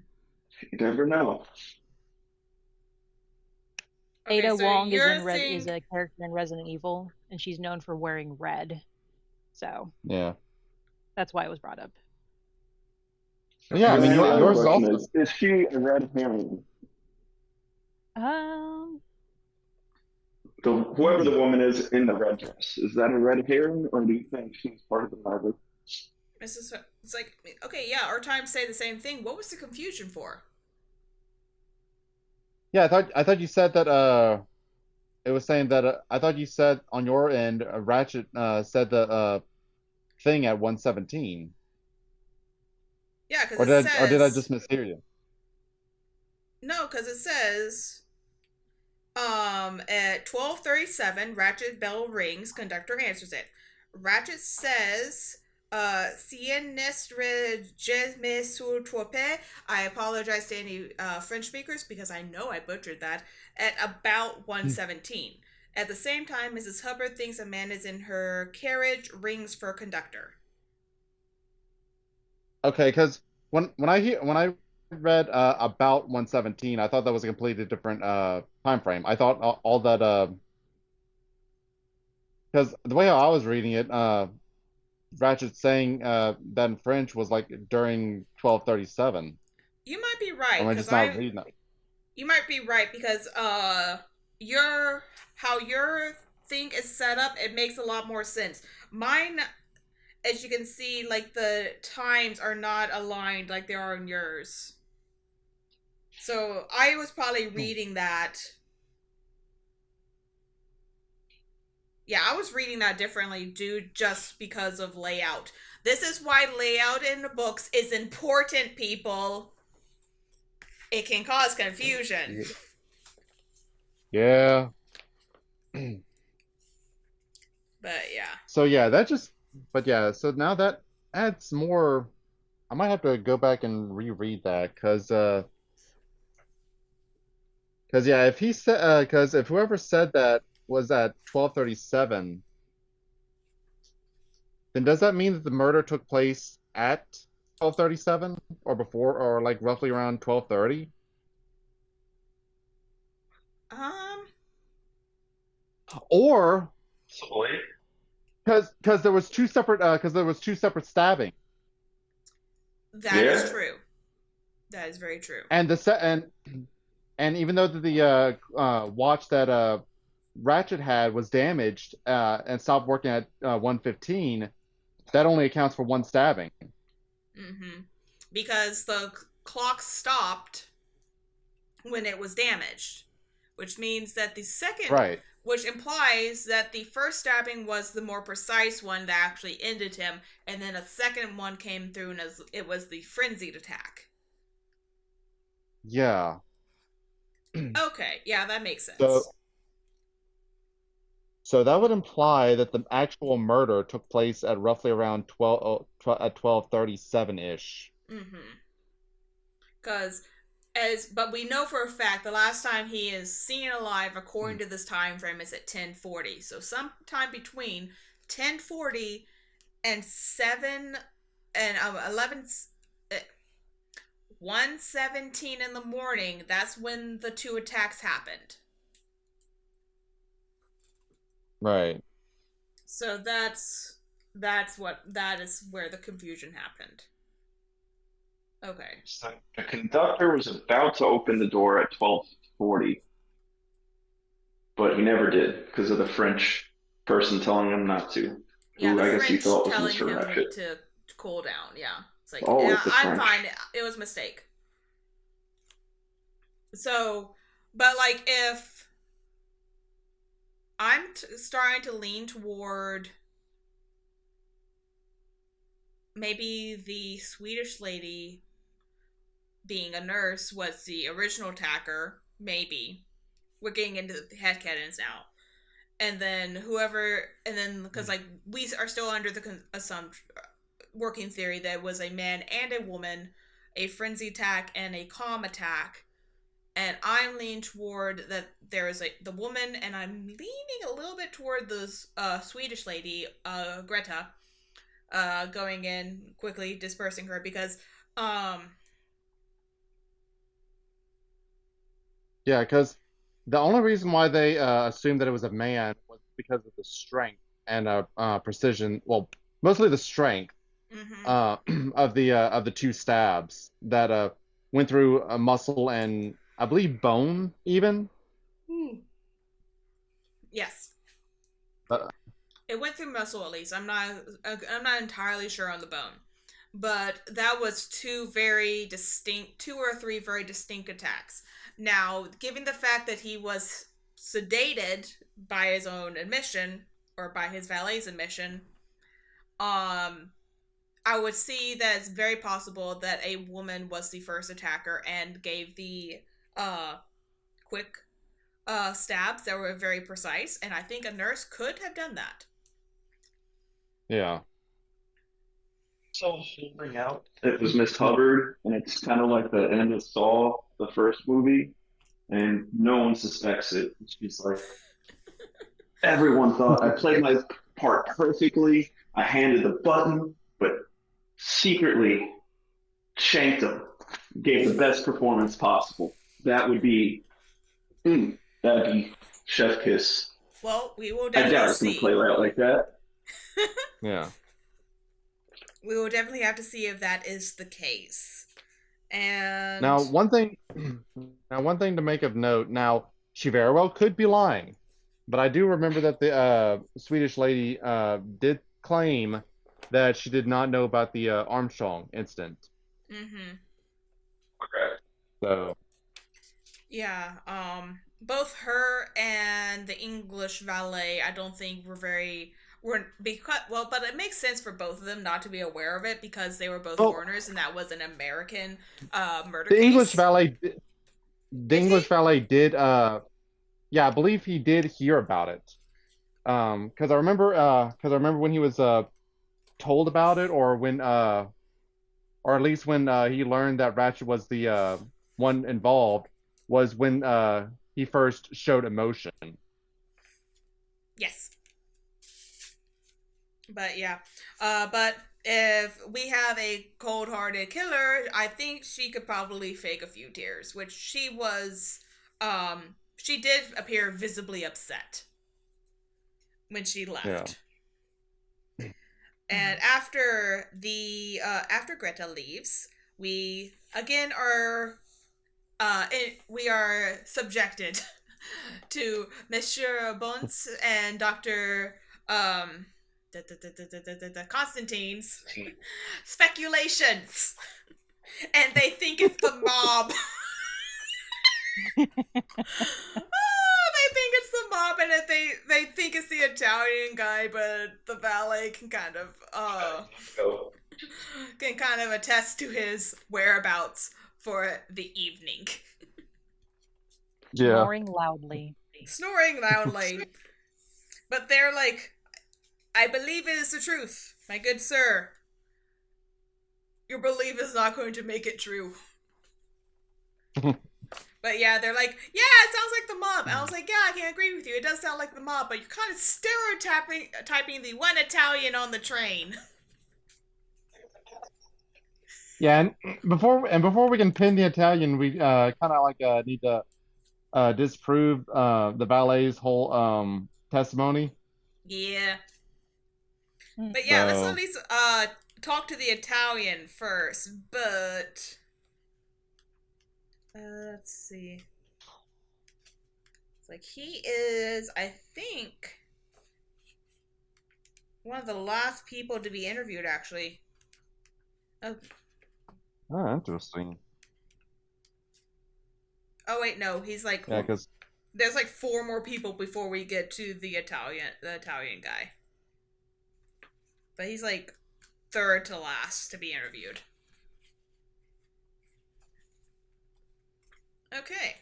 You never know. Okay, Ada so Wong is your is thing... a character in Resident Evil, and she's known for wearing red. So Yeah. that's why it was brought up. Yeah, I And mean, then the other yours question also. is she a red herring? Um, Whoever the woman is in the red dress, is that a red herring, or do you think she's part of the murder? Mrs. It's like, okay, yeah, our times say the same thing. What was the confusion for? Yeah, I thought you said that it was saying that I thought you said on your end Ratchet said the thing at 117. Yeah, because Or it did I says... just mishear you? No, because it says... at 12:37, Ratchet bell rings, conductor answers it. Ratchet says, si nestre me sur torpe. I apologize to any French speakers because I know I butchered that. At about 1:17. At the same time, Mrs. Hubbard thinks a man is in her carriage, rings for conductor. Okay, because when I read about 117, I thought that was a completely different time frame. I thought all that because the way I was reading it, Ratchet saying that in French was like during 12:37. You might be Or right am I because just not reading that? you might be right because how your thing is set up, it makes a lot more sense. Mine as you can see, like the times are not aligned like they are in yours. So I was probably reading that. Yeah, I was reading that differently due just because of layout. This is why layout in the books is important, people. It can cause confusion. Yeah. But yeah. So yeah, that just. But yeah, so now that adds more. I might have to go back and reread that because yeah, if he said because if whoever said that was at 12:37, then does that mean that the murder took place at 12:37 or before or like roughly around 12:30? Um, Or So late? because there was two separate stabbing that is Yeah. true. That is very true. and the set and even though the watch that Ratchet had was damaged and stopped working at 1:15, that only accounts for one stabbing. Mm-hmm. Because the clock stopped when it was damaged, which means that the second, Right. which implies that the first stabbing was the more precise one that actually ended him, and then a second one came through and it was the frenzied attack. Yeah. Okay, yeah, that makes So sense. so that would imply that the actual murder took place at roughly around 12:37 ish. Mm-hmm. Because but we know for a fact the last time he is seen alive according to this time frame is at 10:40. So sometime between 10:40 and 7 and 11 1:17 in the morning, that's when the two attacks happened. Right. So that is where the confusion happened. Okay. So the conductor was about to open the door at 12:40, but he never did because of the French person telling him not to, Yeah, who the I guess he French thought was telling Mr. him Ratchet. to cool down. Yeah. It's like, yeah, Always the I'm French. fine. It was a mistake. So, but like if starting to lean toward maybe the Swedish lady being a nurse was the original attacker, maybe. We're getting into the headcanons now. And then because like we are still under the assumption working theory that it was a man and a woman, a frenzy attack and a calm attack, and I'm leaning toward that there is the woman, and I'm leaning a little bit toward the Swedish lady, Greta, going in quickly, dispersing her because, um, Yeah, because the only reason why they assumed that it was a man was because of the strength and precision. Well, mostly the strength mm-hmm. uh, of the two stabs that went through a muscle and I believe bone even. Yes, Uh, it went through muscle at least. I'm not entirely sure on the bone, but that was two or three very distinct attacks. Now, given the fact that he was sedated by his own admission or by his valet's admission, um, I would see that it's very possible that a woman was the first attacker and gave the quick stabs that were very precise, and I think a nurse could have done that. yeah. So bring out it was Miss Hubbard, and it's kind of like the end of Saw, the first movie, and no one suspects it. She's like, everyone thought I played my part perfectly. I handed the button, but secretly shanked him. Gave the best performance possible. That would be, that'd be chef kiss. Well, we will I doubt definitely it's gonna play see. out like that. Yeah. We will definitely have to see if that is the case. And Now, one thing to make of note. Now, she very well could be lying, but I do remember that the Swedish lady did claim that she did not know about the Armstrong incident. Mm-hmm. Okay. So Yeah. Both her and the English valet, I don't think were because well, but it makes sense for both of them not to be aware of it because they were both well, foreigners and that was an American murder the English case. valet, the Did he? English valet did. Yeah, I believe he did hear about it. Because I remember when he was told about it, or or at least when he learned that Ratchet was the one involved, was when he first showed emotion. Yes. But yeah. But if we have a cold-hearted killer, I think she could probably fake a few tears, which she was. She did appear visibly upset when she Yeah. left. And after Greta leaves, we again we are subjected to Monsieur Bontes and Doctor um Constantine's speculations, and they think it's the mob. They think it's the mob, and that they think it's the Italian guy, but the valet Go. can kind of attest to his whereabouts for the evening. Yeah. Snoring loudly. Snoring loudly. But they're like, I believe it is the truth, my good sir. Your belief is not going to make it true. But yeah, they're like, yeah, it sounds like the mob. And I was like, yeah, I can agree with you. It does sound like the mob, but you're kind of stereotyping the one Italian on the train. Yeah, and before we can pin the Italian, we kind of like need to disprove the valet's whole testimony. Yeah. But yeah, let's at So least talk to the Italian first. But let's see. It's like he is, I think, one of the last people to be interviewed. Actually. Oh, interesting. oh wait, no, he's like Yeah, because there's like 4 more people before we get to the Italian guy. But he's like third to last to be interviewed. Okay.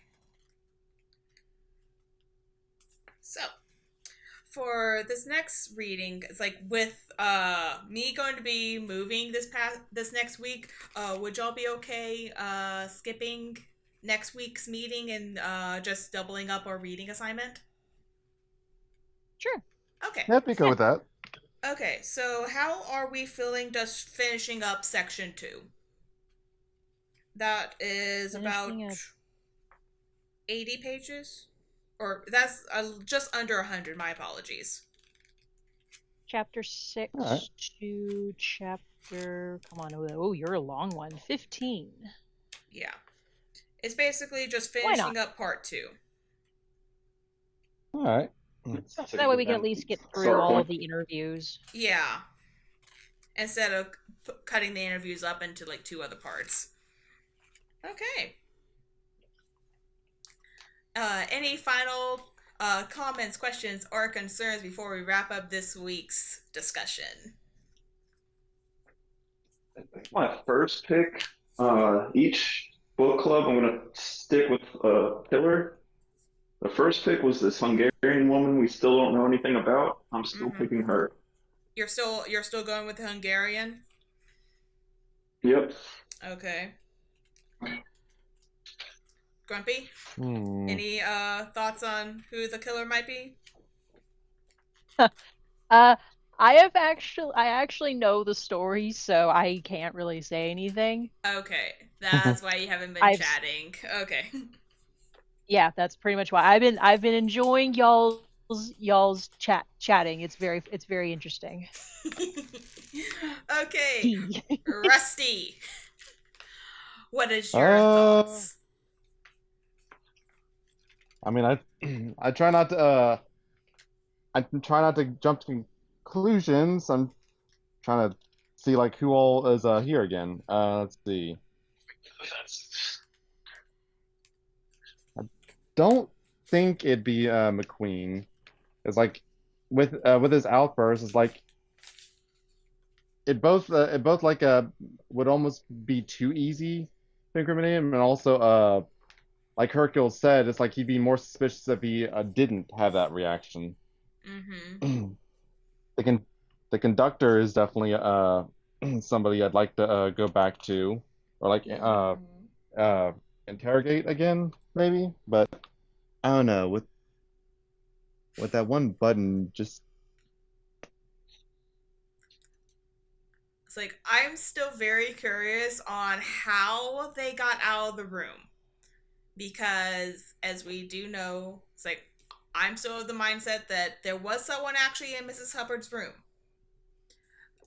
So, for this next reading, it's like with me going to be moving this next week, would y'all be okay skipping next week's meeting and just doubling up our reading assignment? Sure. Okay. yeah, be good with that. Okay, so how are we feeling just finishing up section 2? That is about Finishing up. 80 pages? Or that's just under 100, my apologies. Chapter 6 All right. to chapter. Come on. Oh, you're a long one. 15. Yeah. It's basically just Why not? finishing up part 2. All right. Sounds like That a way good we can at time. least get through Start all point. the interviews. Yeah. Instead of cutting the interviews up into like 2 other parts. Okay. Any final comments, questions, or concerns before we wrap up this week's discussion? My first pick. Each book club, I'm gonna stick with a killer. The first pick was this Hungarian woman we still don't know anything about. I'm still Mm-hmm. picking her. You're still going with the Hungarian? Yep. Okay. Grumpy? Hmm. Any thoughts on who the killer might be? I actually know the story, so I can't really say anything. Okay. That's why you haven't been I've chatting. Okay. Yeah, that's pretty much why I've been enjoying y'all's chatting. It's very interesting. Okay. Rusty. What is your Uh, thoughts? I mean, I try not to I try not to jump to conclusions. I'm trying to see like who all is here again. Let's see. I don't think it'd be McQueen. It's like with his outbursts, it's like it both like would almost be too easy to incriminate him, and also like Hercule said, it's like he'd be more suspicious if he didn't have that reaction. Mm-hmm. The con the conductor is definitely somebody I'd like to go back to or like uh interrogate again maybe, but I don't know with that one button just It's like I'm still very curious on how they got out of the room because, as we do know, it's like I'm still of the mindset that there was someone actually in Mrs. Hubbard's room.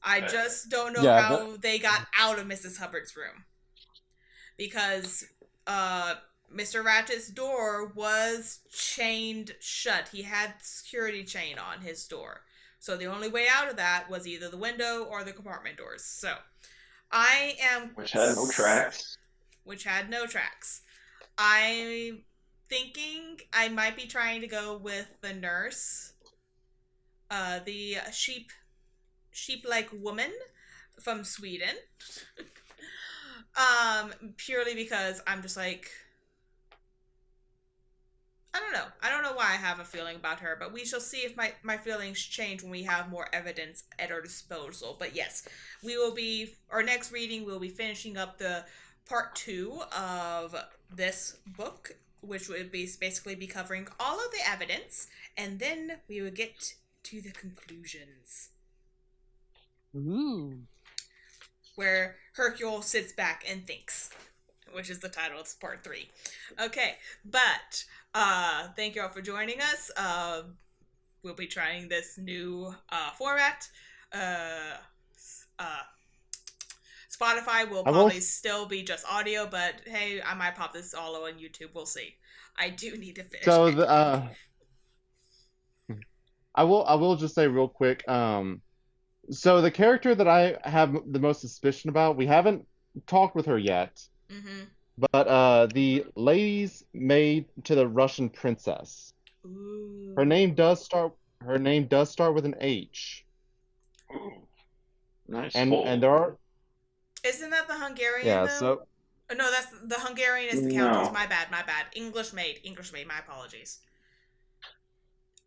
I just don't know yeah that, how they got out of Mrs. Hubbard's room because Mr. Ratchet's door was chained shut. He had security chain on his door. So the only way out of that was either the window or the compartment doors. So I am. Which had no tracks. Which had no tracks. I'm thinking I might be trying to go with the nurse, the sheep-like woman from Sweden. Purely because I'm just like, I don't know. I don't know why I have a feeling about her, but we shall see if my feelings change when we have more evidence at our disposal. But yes, our next reading, we'll be finishing up the part 2 of this book, which would be basically be covering all of the evidence, and then we will get to the conclusions. Ooh. Where Hercule sits back and thinks, which is the title of part 3. Okay, but thank you all for joining us. We'll be trying this new format. Spotify will probably still be just audio, but hey, I might pop this all on YouTube. We'll see. I do need to finish. so I will just say real quick so the character that I have the most suspicion about, we haven't talked with her yet. Mm-hmm. But the lady's maid to the Russian princess. Ooh. Her name does start with an H. Ooh, nice. And there are Isn't that the Hungarian yeah, though? so No, that's the Hungarian is the No. Countess. My bad. English maid. My apologies.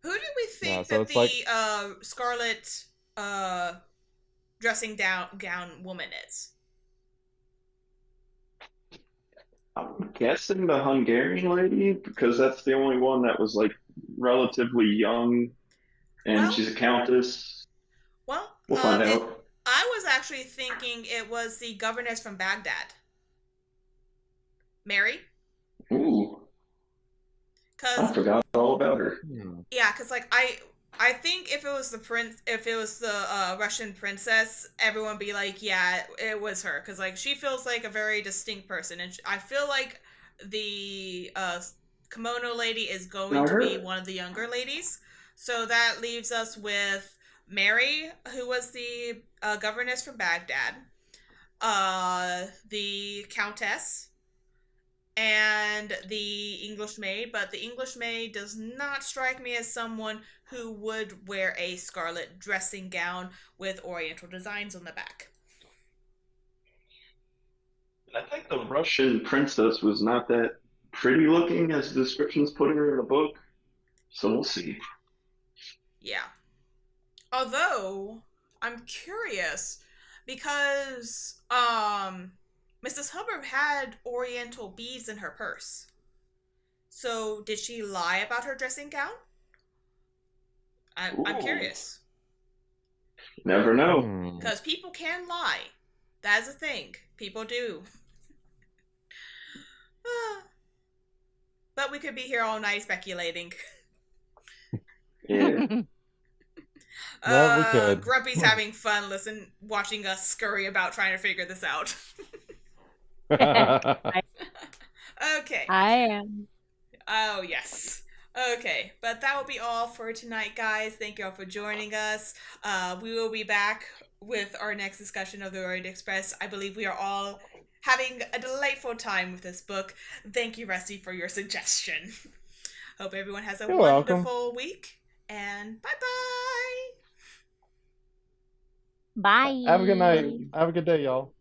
Who do we think so that it's the like scarlet dressing gown woman is? I'm guessing the Hungarian lady because that's the only one that was like relatively young, and Well, she's a countess. well, We'll find out. I was actually thinking it was the governess from Baghdad, Mary. Ooh, I Cause forgot all about her. yeah, cause like I think if it was the Russian princess, everyone would be like, yeah, it was her, cause like she feels like a very distinct person, and I feel like the kimono lady is going Not to be her. one of the younger ladies. So that leaves us with Mary, who was the governess from Baghdad, the countess, and the English maid, but the English maid does not strike me as someone who would wear a scarlet dressing gown with oriental designs on the back. I think the Russian princess was not that pretty looking as the descriptions put her in the book, so we'll see. Yeah. Although, I'm curious because Mrs. Hubbard had oriental beads in her purse. So, did she lie about her dressing gown? I'm Ooh. curious. Never know. Because people can lie. That's a thing. People do. But we could be here all night speculating. Yeah. No, we could. Grumpy's having fun watching us scurry about trying to figure this out. Okay. I am. Oh, yes. Okay, but that will be all for tonight, guys. Thank you all for joining us. We will be back with our next discussion of the Orient Express. I believe we are all having a delightful time with this book. Thank you, Rusty, for your suggestion. Hope everyone has a You're welcome. wonderful week, and bye bye. Have a good night. Bye. Have a good day, y'all.